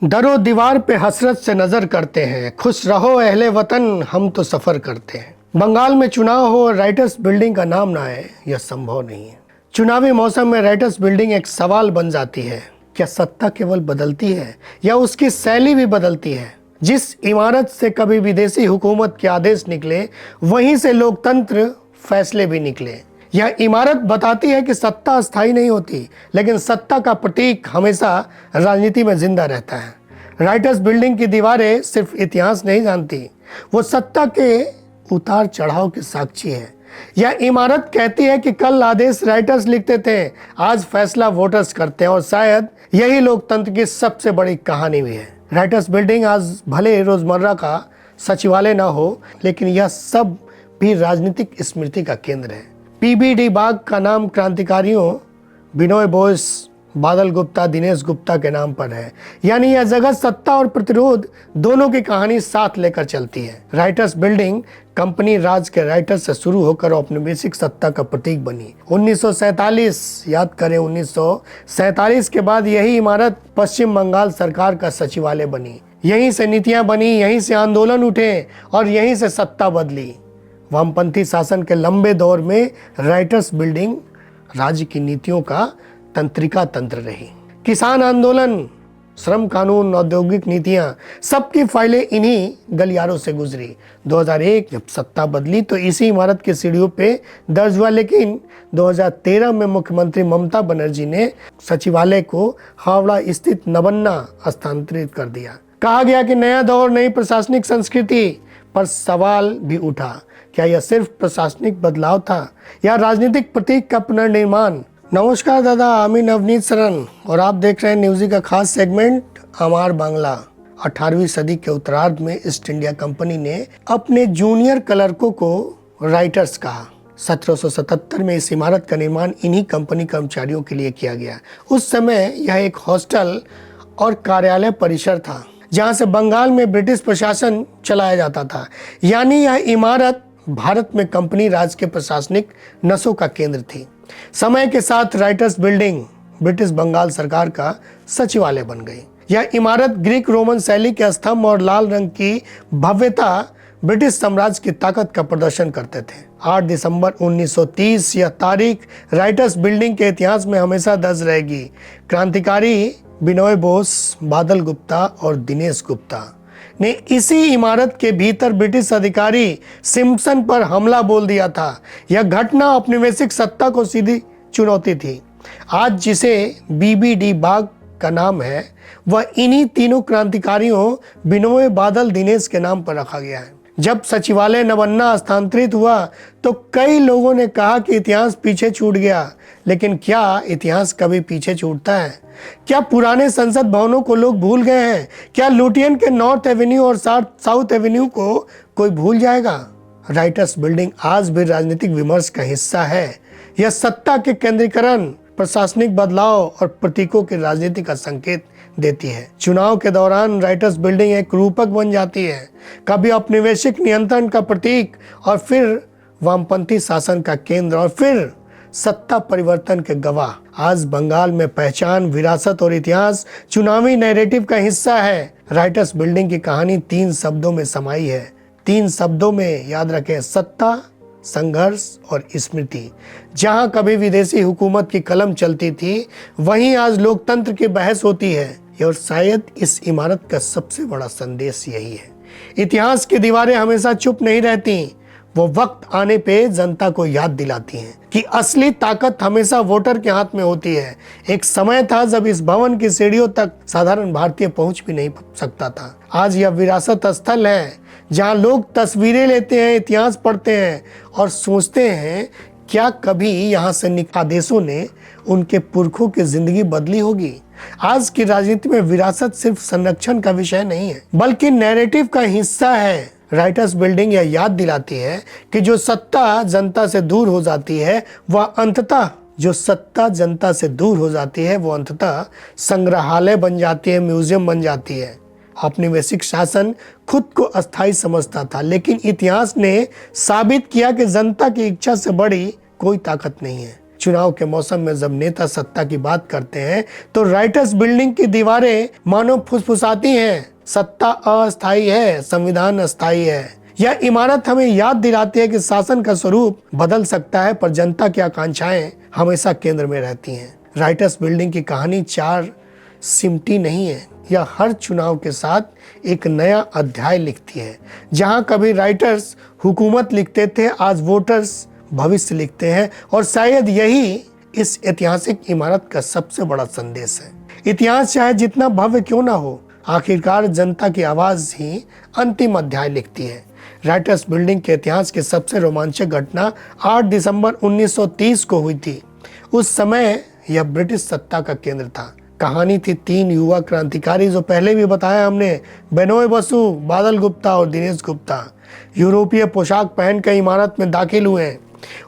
दरो दीवार पे हसरत से नजर करते हैं, खुश रहो अहले वतन हम तो सफर करते हैं। बंगाल में चुनाव हो और राइटर्स बिल्डिंग का नाम ना आए, यह संभव नहीं है। चुनावी मौसम में राइटर्स बिल्डिंग एक सवाल बन जाती है, क्या सत्ता केवल बदलती है या उसकी शैली भी बदलती है? जिस इमारत से कभी विदेशी हुकूमत के आदेश निकले, वहीं से लोकतंत्र फैसले भी निकले। यह इमारत बताती है कि सत्ता अस्थायी नहीं होती, लेकिन सत्ता का प्रतीक हमेशा राजनीति में जिंदा रहता है। राइटर्स बिल्डिंग की दीवारें सिर्फ इतिहास नहीं जानती, वो सत्ता के उतार चढ़ाव की साक्षी है। यह इमारत कहती है कि कल आदेश राइटर्स लिखते थे, आज फैसला वोटर्स करते हैं, और शायद यही लोकतंत्र की सबसे बड़ी कहानी भी है। राइटर्स बिल्डिंग आज भले रोजमर्रा का सचिवालय ना हो, लेकिन यह सब भी राजनीतिक स्मृति का केंद्र है। पीबीडी बाग का नाम क्रांतिकारियों बिनोय बोस, बादल गुप्ता, दिनेश गुप्ता के नाम पर है। यानी यह जगह सत्ता और प्रतिरोध दोनों की कहानी साथ लेकर चलती है। राइटर्स बिल्डिंग कंपनी राज के राइटर्स से शुरू होकर औपनिवेशिक सत्ता का प्रतीक बनी। 1947 याद करें, 1947 के बाद यही इमारत पश्चिम बंगाल सरकार का सचिवालय बनी। यहीं से नीतियां बनी, यहीं से आंदोलन उठे और यहीं से सत्ता बदली। वामपंथी शासन के लंबे दौर में राइटर्स बिल्डिंग राज्य की नीतियों का तंत्रिका तंत्र रही। किसान आंदोलन, श्रम कानून, औद्योगिक नीतियां, सबकी फाइलें इन्हीं गलियारों से गुजरी। 2001 जब सत्ता बदली तो इसी इमारत की सीढ़ियों पे दर्ज हुआ, लेकिन 2013 में मुख्यमंत्री ममता बनर्जी ने सचिवालय को हावड़ा स्थित नवन्ना स्थानांतरित कर दिया। कहा गया कि नया दौर, नई प्रशासनिक संस्कृति, पर सवाल भी उठा, क्या यह सिर्फ प्रशासनिक बदलाव था या राजनीतिक प्रतीक का पुनर्निर्माण? नमस्कार दादा, आमी नवनीत सरन और आप देख रहे हैं न्यूज़ी का खास सेगमेंट अमार बांग्ला। 18वीं सदी के उत्तरार्ध में ईस्ट इंडिया कंपनी ने अपने जूनियर क्लर्कों को राइटर्स कहा। 1777 में इस इमारत का निर्माण इन्हीं कंपनी कर्मचारियों के लिए किया गया। उस समय यह एक हॉस्टल और कार्यालय परिसर था, जहां से बंगाल में ब्रिटिश प्रशासन चलाया जाता था। यानी यह इमारत भारत में कंपनी राज के प्रशासनिक नसों का केंद्र थी। समय के साथ राइटर्स बिल्डिंग ब्रिटिश बंगाल सरकार का सचिवालय बन गई। यह इमारत ग्रीक रोमन शैली के स्तंभ और लाल रंग की भव्यता ब्रिटिश साम्राज्य की ताकत का प्रदर्शन करते थे। 8 दिसंबर 1930 यह तारीख राइटर्स बिल्डिंग के इतिहास में हमेशा दर्ज रहेगी। क्रांतिकारी बिनोय बोस, बादल गुप्ता और दिनेश गुप्ता ने इसी इमारत के भीतर ब्रिटिश अधिकारी सिम्पसन पर हमला बोल दिया था। यह घटना औपनिवेशिक सत्ता को सीधी चुनौती थी। आज जिसे बीबीडी बाग का नाम है, वह इन्हीं तीनों क्रांतिकारियों बिनोय, बादल, दिनेश के नाम पर रखा गया है। जब सचिवालय नवन्ना स्थानांतरित हुआ तो कई लोगों ने कहा कि इतिहास पीछे छूट गया, लेकिन क्या इतिहास कभी पीछे छूटता है? क्या पुराने संसद भवनों को लोग भूल गए हैं? क्या लुटियन के नॉर्थ एवेन्यू और साउथ एवेन्यू को कोई भूल जाएगा? राइटर्स बिल्डिंग आज भी राजनीतिक विमर्श का हिस्सा है। यह सत्ता के केंद्रीकरण, प्रशासनिक बदलाव और प्रतीकों की राजनीति का संकेत देती है। चुनाव के दौरान राइटर्स बिल्डिंग एक रूपक बन जाती है, कभी औपनिवेशिक नियंत्रण का प्रतीक और फिर वामपंथी शासन का केंद्र और फिर सत्ता परिवर्तन के गवाह। आज बंगाल में पहचान, विरासत और इतिहास चुनावी नैरेटिव का हिस्सा है। राइटर्स बिल्डिंग की कहानी 3 शब्दों में समाई है। 3 शब्दों में याद रखें, सत्ता, संघर्ष और स्मृति। जहां कभी विदेशी हुकूमत की कलम चलती थी, वहीं आज लोकतंत्र की बहस होती है। और शायद इस इमारत का सबसे बड़ा संदेश यही है, इतिहास की दीवारें हमेशा चुप नहीं रहती, वो वक्त आने पे जनता को याद दिलाती हैं कि असली ताकत हमेशा वोटर के हाथ में होती है। एक समय था जब इस भवन की सीढ़ियों तक साधारण भारतीय पहुंच भी नहीं सकता था। आज यह विरासत स्थल है, जहां लोग तस्वीरें लेते हैं, इतिहास पढ़ते हैं और सोचते हैं, क्या कभी यहाँ से आदेशों ने उनके पुरखों की जिंदगी बदली होगी? आज की राजनीति में विरासत सिर्फ संरक्षण का विषय नहीं है, बल्कि नैरेटिव का हिस्सा है। राइटर्स बिल्डिंग यह याद दिलाती है कि जो सत्ता जनता से दूर हो जाती है, वह अंततः संग्रहालय बन जाती है, म्यूजियम बन जाती है। औपनिवेशिक शासन खुद को अस्थायी समझता था, लेकिन इतिहास ने साबित किया कि जनता की इच्छा से बड़ी कोई ताकत नहीं है। चुनाव के मौसम में जब नेता सत्ता की बात करते हैं तो राइटर्स बिल्डिंग की दीवारें मानो फुसफुसाती हैं। सत्ता अस्थायी है, संविधान अस्थायी है। यह इमारत हमें याद दिलाती है कि शासन का स्वरूप बदल सकता है पर जनता की आकांक्षाएं हमेशा केंद्र में रहती हैं। राइटर्स बिल्डिंग की कहानी चार सिमटी नहीं है, यह हर चुनाव के साथ एक नया अध्याय लिखती है। जहां कभी राइटर्स हुकूमत लिखते थे, आज वोटर्स भविष्य लिखते हैं और शायद यही इस ऐतिहासिक इमारत का सबसे बड़ा संदेश है। इतिहास चाहे जितना भव्य क्यों ना हो, आखिरकार जनता की आवाज ही अंतिम अध्याय लिखती है। राइटर्स बिल्डिंग के इतिहास की सबसे रोमांचक घटना 8 दिसंबर 1930 को हुई थी। उस समय यह ब्रिटिश सत्ता का केंद्र था। कहानी थी 3 युवा क्रांतिकारी जो पहले भी बताया हमने, बेनोय बसु, बादल गुप्ता और दिनेश गुप्ता। यूरोपीय पोशाक पहनकर इमारत में दाखिल हुए।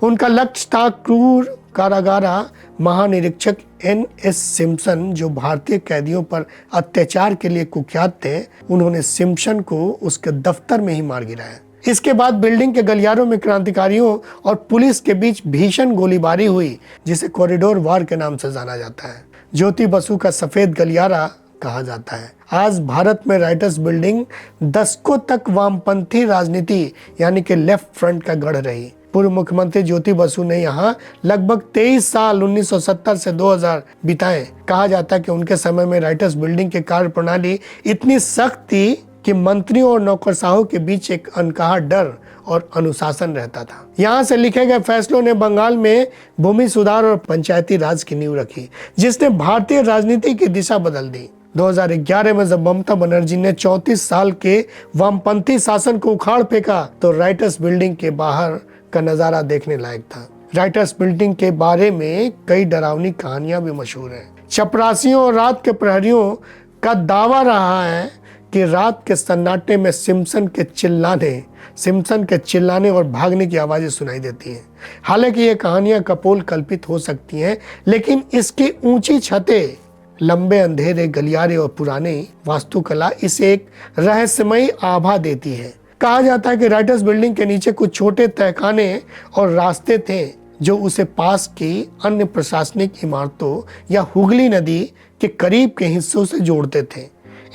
उनका लक्ष्य था क्रूर कारागारा महानिरीक्षक N.S. सिम्पसन, जो भारतीय कैदियों पर अत्याचार के लिए कुख्यात थे। उन्होंने सिम्पसन को उसके दफ्तर में ही मार गिराया। इसके बाद बिल्डिंग के गलियारों में क्रांतिकारियों और पुलिस के बीच भीषण गोलीबारी हुई, जिसे कॉरिडोर वार के नाम से जाना जाता है। ज्योति बसु का सफेद गलियारा कहा जाता है। आज भारत में राइटर्स बिल्डिंग दशकों तक वामपंथी राजनीति यानी कि लेफ्ट फ्रंट का गढ़ रही। पूर्व मुख्यमंत्री ज्योति बसु ने यहाँ लगभग 23 साल 1970 से 2000 बिताए। कहा जाता है कि उनके समय में राइटर्स बिल्डिंग की कार्य प्रणाली इतनी सख्त थी कि मंत्रियों और नौकरशाहों के बीच एक अनकहा डर और अनुशासन रहता था। यहाँ से लिखे गए फैसलों ने बंगाल में भूमि सुधार और पंचायती राज की नींव रखी, जिसने भारतीय राजनीति की दिशा बदल दी। 2011 में जब ममता बनर्जी ने 34 साल के वामपंथी शासन को उखाड़ फेंका तो राइटर्स बिल्डिंग के बाहर का नजारा देखने लायक था। राइटर्स बिल्डिंग के बारे में कई डरावनी कहानियां भी मशहूर हैं। चपरासियों और रात के प्रहरियों का दावा रहा है कि रात के सन्नाटे में सिम्पसन के चिल्लाने और भागने की आवाजें सुनाई देती हैं। हालांकि ये कहानियां कपोल कल्पित हो सकती हैं, लेकिन इसकी ऊंची छतें, लंबे अंधेरे गलियारे और पुराने वास्तुकला इसे एक रहस्यमयी आभा देती है। कहा जाता है कि राइटर्स बिल्डिंग के नीचे कुछ छोटे तहखाने और रास्ते थे जो उसे पास की अन्य प्रशासनिक इमारतों या हुगली नदी के करीब के हिस्सों से जोड़ते थे।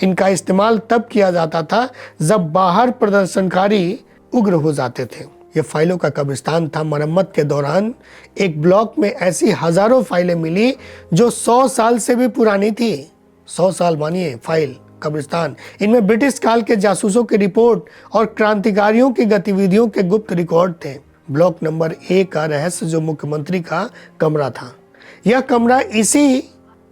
इनका इस्तेमाल तब किया जाता था जब बाहर प्रदर्शनकारी उग्र हो जाते थे। यह फाइलों का कब्रिस्तान था। मरम्मत के दौरान एक ब्लॉक में ऐसी हजारों फाइलें मिली जो 100 साल से भी पुरानी थी। 100 साल मानिए फाइल कब्रिस्तान। इनमें ब्रिटिश काल के जासूसों की रिपोर्ट और क्रांतिकारियों की गतिविधियों के गुप्त रिकॉर्ड थे। ब्लॉक नंबर 1 का रहस्य जो मुख्यमंत्री का कमरा था। यह कमरा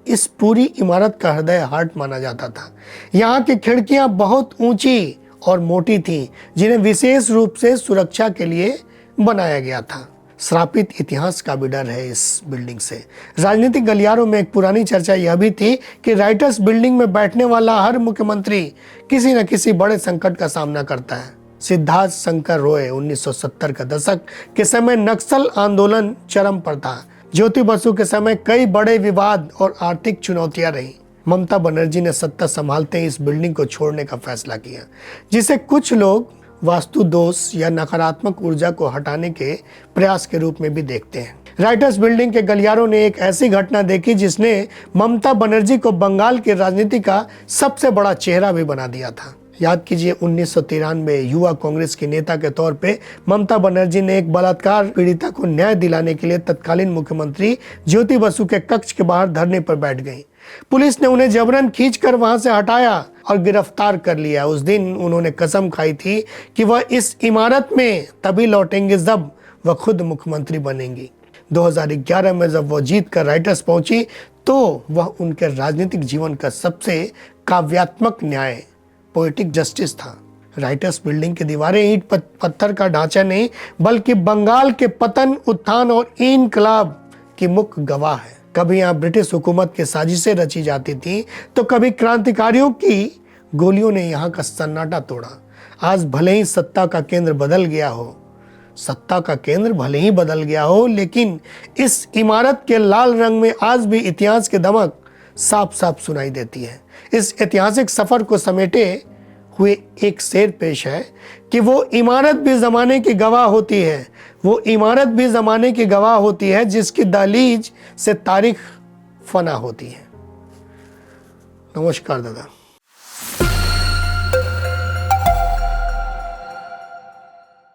इस पूरी इमारत का हृदय हार्ट माना जाता था। यहाँ की खिड़कियां बहुत ऊंची और मोटी थी, जिन्हें विशेष रूप से सुरक्षा के लिए बनाया गया था। श्रापित इतिहास का भी डर है इस बिल्डिंग से। राजनीतिक गलियारों में एक पुरानी चर्चा यह भी थी कि राइटर्स बिल्डिंग में बैठने वाला हर मुख्यमंत्री किसी न किसी बड़े संकट का सामना करता है। सिद्धार्थ शंकर रॉय 1970 का दशक के समय नक्सल आंदोलन चरम पर था। ज्योति बसु के समय कई बड़े विवाद और आर्थिक चुनौतियां रही। ममता बनर्जी ने सत्ता संभालते ही इस बिल्डिंग को छोड़ने का फैसला किया, जिसे कुछ लोग वास्तु दोष या नकारात्मक ऊर्जा को हटाने के प्रयास के रूप में भी देखते हैं। राइटर्स बिल्डिंग के गलियारों ने एक ऐसी घटना देखी जिसने ममता बनर्जी को बंगाल की राजनीति का सबसे बड़ा चेहरा भी बना दिया था। याद कीजिए 1993 युवा कांग्रेस के नेता के तौर पे ममता बनर्जी ने एक बलात्कार पीड़िता को न्याय दिलाने के लिए तत्कालीन मुख्यमंत्री ज्योति बसु के कक्ष के बाहर धरने पर बैठ गई। पुलिस ने उन्हें जबरन खींचकर वहां से हटाया और गिरफ्तार कर लिया। उस दिन उन्होंने कसम खाई थी कि वह इस इमारत में तभी लौटेंगे जब वह खुद मुख्यमंत्री बनेंगी। 2011 में जब वह जीत कर राइटर्स पहुंची तो वह उनके राजनीतिक जीवन का सबसे काव्यात्मक न्याय, पोएटिक जस्टिस था। राइटर्स बिल्डिंग की दीवारें ईंट पत्थर का ढांचा नहीं बल्कि बंगाल के पतन, उत्थान और इनकलाब की मुख्य गवाह है। कभी यहाँ ब्रिटिश हुकूमत की साजिशें रची जाती थी तो कभी क्रांतिकारियों की गोलियों ने यहाँ का सन्नाटा तोड़ा। आज भले ही सत्ता का केंद्र बदल गया हो, लेकिन इस इमारत के लाल रंग में आज भी इतिहास की दमक साफ साफ सुनाई देती है। इस ऐतिहासिक सफर को समेटे हुए एक शेर पेश है कि वो इमारत भी ज़माने की गवाह होती है, वो इमारत भी ज़माने की गवाह होती है जिसकी दहलीज से तारीख फना होती है। नमस्कार दादा।